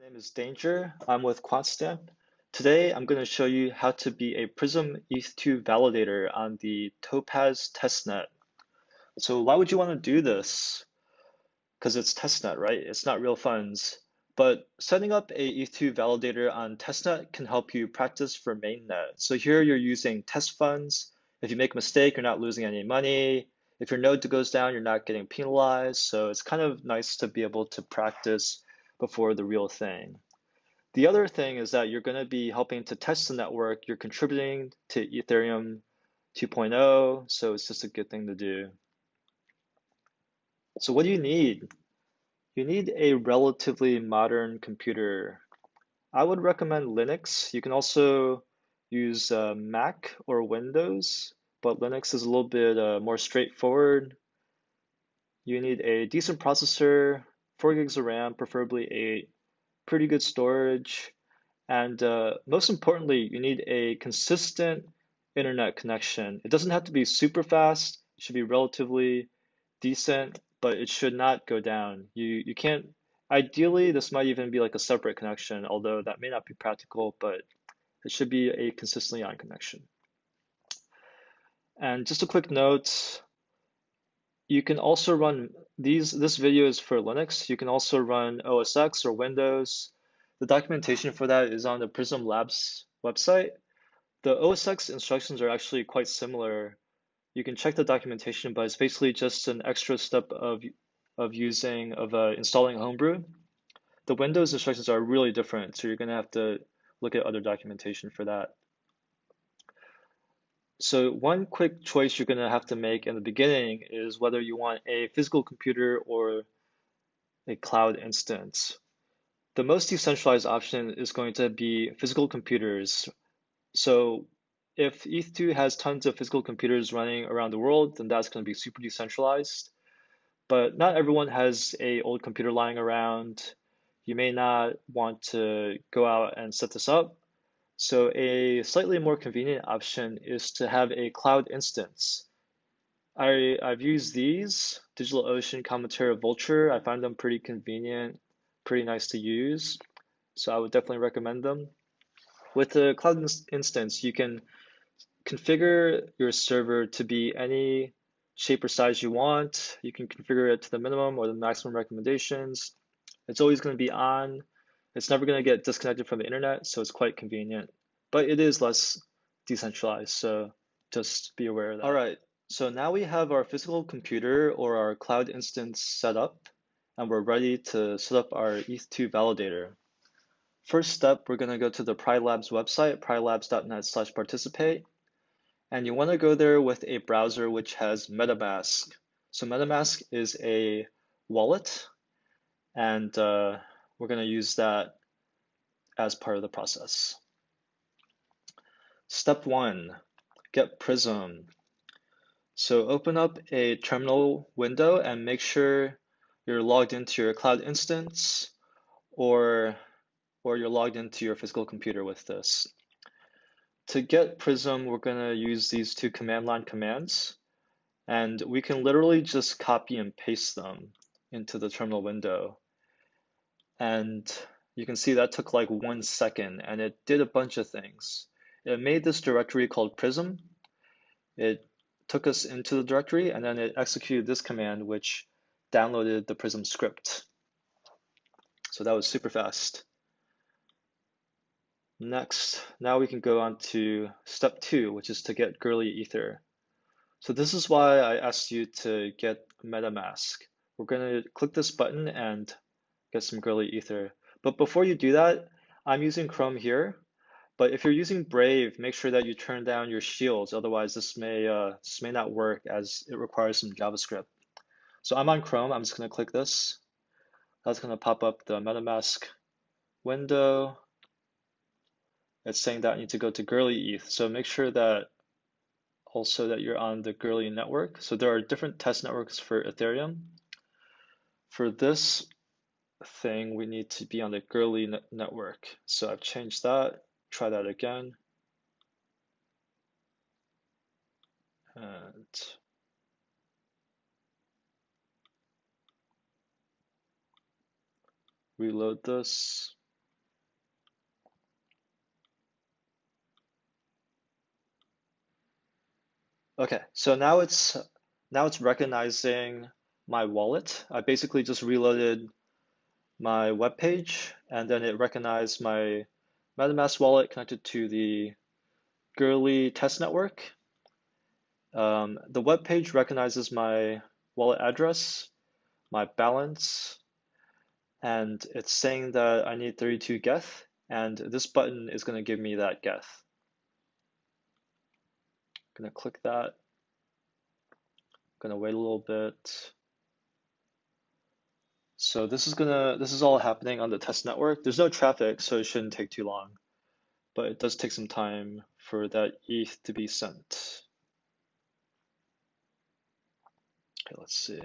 My name is Danger. I'm with Quantstamp. Today, I'm going to show you how to be a Prysm ETH2 validator on the Topaz Testnet. So why would you want to do this? Because it's testnet, right? It's not real funds. But setting up a ETH2 validator on testnet can help you practice for mainnet. So here you're using test funds. If you make a mistake, you're not losing any money. If your node goes down, you're not getting penalized. So it's kind of nice to be able to practice before the real thing. The other thing is that you're going to be helping to test the network. You're contributing to Ethereum 2.0, so it's just a good thing to do. So what do you need? You need a relatively modern computer. I would recommend Linux. You can also use Mac or Windows, but Linux is a little bit more straightforward. You need a decent processor, 4 gigs of RAM, preferably a pretty good storage, and most importantly, you need a consistent internet connection. It doesn't have to be super fast. It should be relatively decent, but it should not go down. You can't, ideally, this might even be like a separate connection, although that may not be practical, but it should be a consistently on connection. And just a quick note, you can also run this video is for Linux. You can also run OS X or Windows. The documentation for that is on the Prysm Labs website. The OS X instructions are actually quite similar. You can check the documentation, but it's basically just an extra step of installing Homebrew. The Windows instructions are really different, so you're going to have to look at other documentation for that. So one quick choice you're going to have to make in the beginning is whether you want a physical computer or a cloud instance. The most decentralized option is going to be physical computers. So if ETH2 has tons of physical computers running around the world, then that's going to be super decentralized. But not everyone has an old computer lying around. You may not want to go out and set this up. So a slightly more convenient option is to have a cloud instance. I've used these, DigitalOcean, Commodore, Vultr. I find them pretty convenient, pretty nice to use. So I would definitely recommend them. With the cloud instance, you can configure your server to be any shape or size you want. You can configure it to the minimum or the maximum recommendations. It's always going to be on. It's never going to get disconnected from the internet, so it's quite convenient. But it is less decentralized, so just be aware of that. All right, so now we have our physical computer or our cloud instance set up, and we're ready to set up our ETH2 validator. First step, we're going to go to the PryLabs website, prylabs.net/participate. And you want to go there with a browser which has MetaMask. So MetaMask is a wallet, and we're going to use that as part of the process. Step 1, Get Prysm. So open up a terminal window and make sure you're logged into your cloud instance or you're logged into your physical computer with this. To get Prysm, we're going to use these two command line commands, and we can literally just copy and paste them into the terminal window. And you can see that took like 1 second, and it did a bunch of things. It made this directory called Prysm. It took us into the directory, and then it executed this command, which downloaded the Prysm script. So that was super fast. Next, now we can go on to step 2, which is to get girly ether. So this is why I asked you to get MetaMask. We're going to click this button and get some girly ether. But before you do that, I'm using Chrome here. But if you're using Brave, make sure that you turn down your shields. Otherwise, this may not work as it requires some JavaScript. So I'm on Chrome. I'm just going to click this. That's going to pop up the MetaMask window. It's saying that I need to go to girly ETH. So make sure that also that you're on the girly network. So there are different test networks for Ethereum. For this thing, we need to be on the girly network. So I've changed that. Try that again. And reload this. Okay, so now it's recognizing my wallet. I basically just reloaded my web page, and then it recognized my MetaMask wallet connected to the Girly test network. The web page recognizes my wallet address, my balance, and it's saying that I need 32 Geth, and this button is going to give me that Geth. I'm going to click that. I'm going to wait a little bit. So this is all happening on the test network. There's no traffic, so it shouldn't take too long, but it does take some time for that ETH to be sent. Okay, let's see.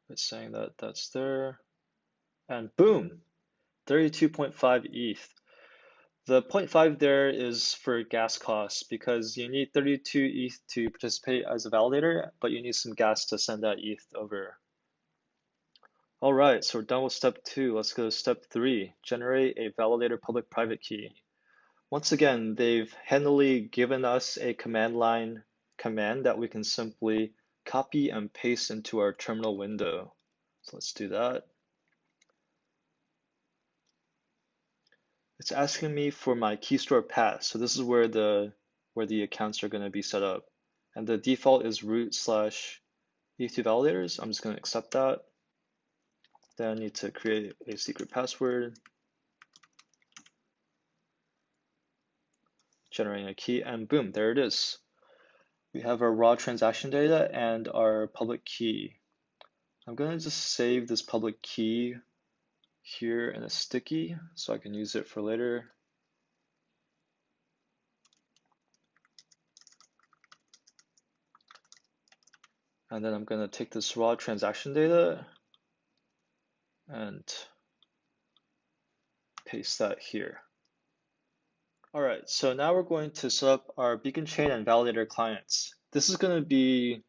It's saying that that's there, and boom, 32.5 ETH. The 0.5 there is for gas costs because you need 32 ETH to participate as a validator, but you need some gas to send that ETH over. All right, so we're done with step 2. Let's go to step 3, generate a validator public-private key. Once again, they've handily given us a command line command that we can simply copy and paste into our terminal window. So let's do that. It's asking me for my key store path. So this is where the accounts are going to be set up. And the default is root/ETH2 validators. I'm just going to accept that. Then I need to create a secret password, generating a key, and boom, there it is. We have our raw transaction data and our public key. I'm going to just save this public key here in a sticky so I can use it for later. And then I'm going to take this raw transaction data and paste that here. All right, so now we're going to set up our beacon chain and validator clients. This is going to be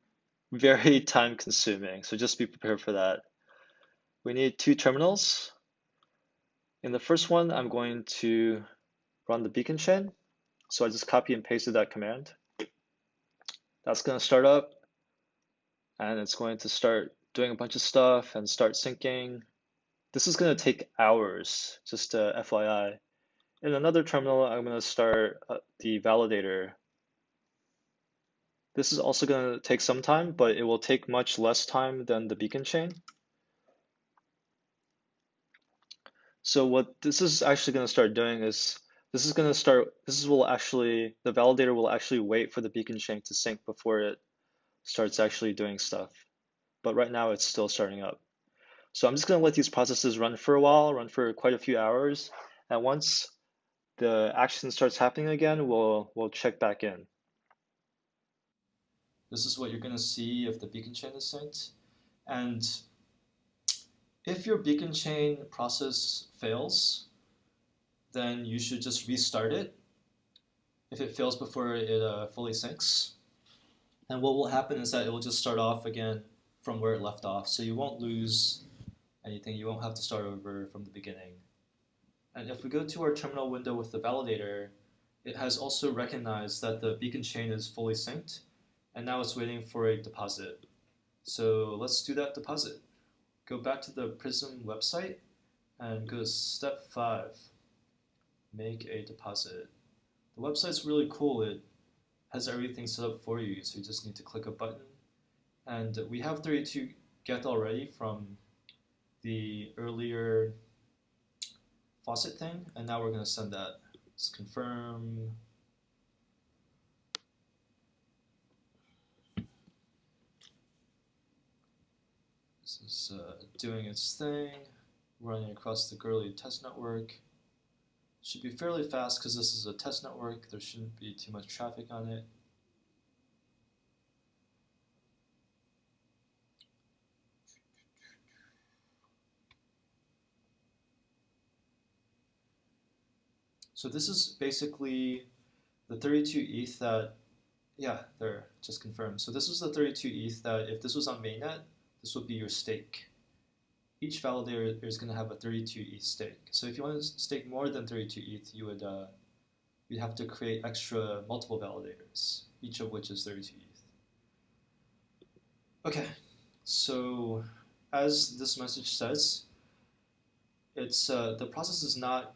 very time consuming, so just be prepared for that. We need 2 terminals. In the first one, I'm going to run the beacon chain. So I just copy and pasted that command. That's going to start up, and it's going to start doing a bunch of stuff and start syncing. This is going to take hours, just FYI. In another terminal, I'm going to start the validator. This is also going to take some time, but it will take much less time than the beacon chain. So what this is actually going to start doing is the validator will actually wait for the beacon chain to sync before it starts actually doing stuff. But right now it's still starting up. So I'm just going to let these processes run for a while, run for quite a few hours. And once the action starts happening again, we'll check back in. This is what you're going to see if the beacon chain is synced. And if your beacon chain process fails, then you should just restart it if it fails before it fully syncs. And what will happen is that it will just start off again from where it left off. So you won't lose anything. You won't have to start over from the beginning. And if we go to our terminal window with the validator, it has also recognized that the beacon chain is fully synced, and now it's waiting for a deposit. So let's do that deposit. Go back to the Prysm website and go to step 5, make a deposit. The website's really cool. It has everything set up for you, so you just need to click a button. And we have 32 Geth already from the earlier faucet thing, and now we're going to send that. Let's confirm. This is doing its thing, running across the Girly test network. Should be fairly fast because this is a test network. There shouldn't be too much traffic on it. So this is basically the 32 ETH that, yeah, there, just confirmed. So this is the 32 ETH that if this was on mainnet, this would be your stake. Each validator is going to have a 32 ETH stake. So if you want to stake more than 32 ETH, you would we'd have to create extra multiple validators, each of which is 32 ETH. Okay, so as this message says, it's the process is not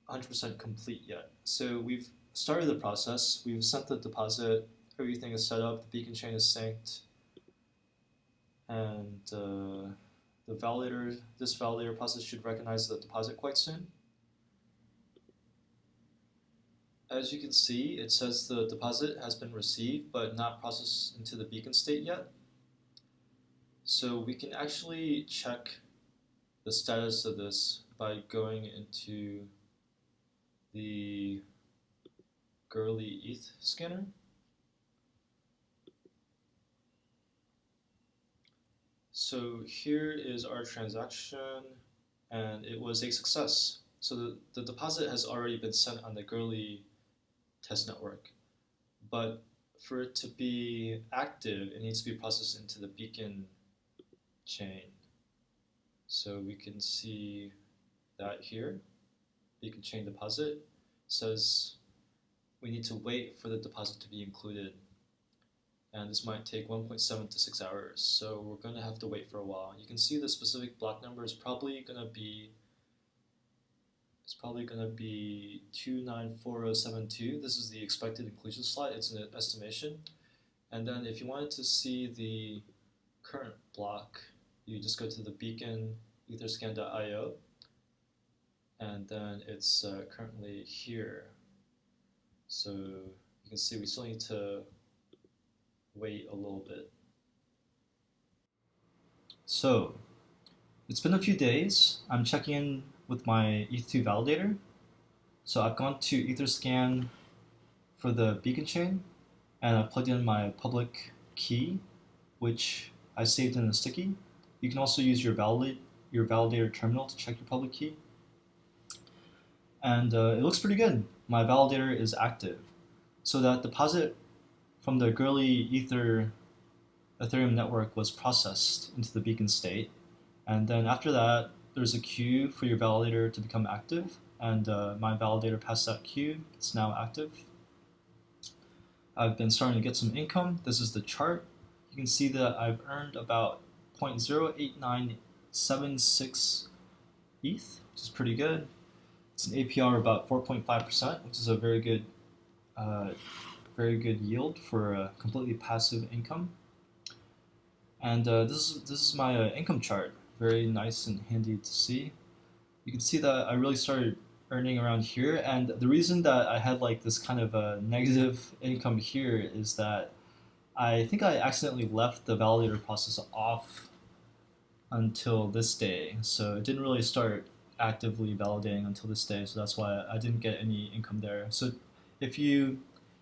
100% complete yet. So we've started the process, we've sent the deposit, everything is set up, the beacon chain is synced, and this validator process should recognize the deposit quite soon. As you can see, it says the deposit has been received but not processed into the beacon state yet. So we can actually check the status of this by going into the girly ETH scanner. So here is our transaction, and it was a success. So the deposit has already been sent on the girly test network, but for it to be active, it needs to be processed into the beacon chain. So we can see that here, beacon chain deposit says we need to wait for the deposit to be included. And this might take 1.7 to 6 hours, so we're going to have to wait for a while. You can see the specific block number is probably going to be 294072. This is the expected inclusion slide. It's an estimation. And then if you wanted to see the current block, you just go to the beacon etherscan.io, and then it's currently here. So you can see we still need to wait a little bit. So it's been a few days. I'm checking in with my ETH2 validator. So I've gone to Etherscan for the beacon chain, and I've plugged in my public key, which I saved in a sticky. You can also use your validator terminal to check your public key. And it looks pretty good. My validator is active. So that deposit from the girly Ethereum network was processed into the beacon state. And then after that, there's a queue for your validator to become active. And my validator passed that queue. It's now active. I've been starting to get some income. This is the chart. You can see that I've earned about 0.08976 ETH, which is pretty good. It's an APR of about 4.5%, which is a very good yield for a completely passive income. And this is my income chart. Very nice and handy to see. You can see that I really started earning around here, and the reason that I had like this kind of a negative income here is that I think I accidentally left the validator process off until this day, so it didn't really start actively validating until this day, so that's why I didn't get any income there. So if you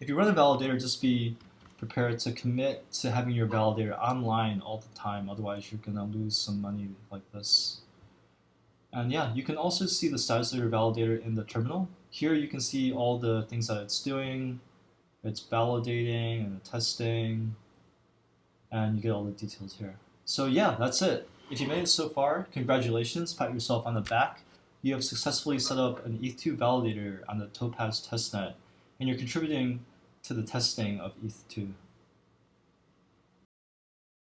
run a validator, just be prepared to commit to having your validator online all the time, otherwise you're gonna lose some money like this. And yeah, you can also see the status of your validator in the terminal. Here you can see all the things that it's doing. It's validating and testing, and you get all the details here. So yeah, that's it. If you made it so far, congratulations, pat yourself on the back. You have successfully set up an ETH2 validator on the Topaz Testnet, and you're contributing to the testing of ETH2.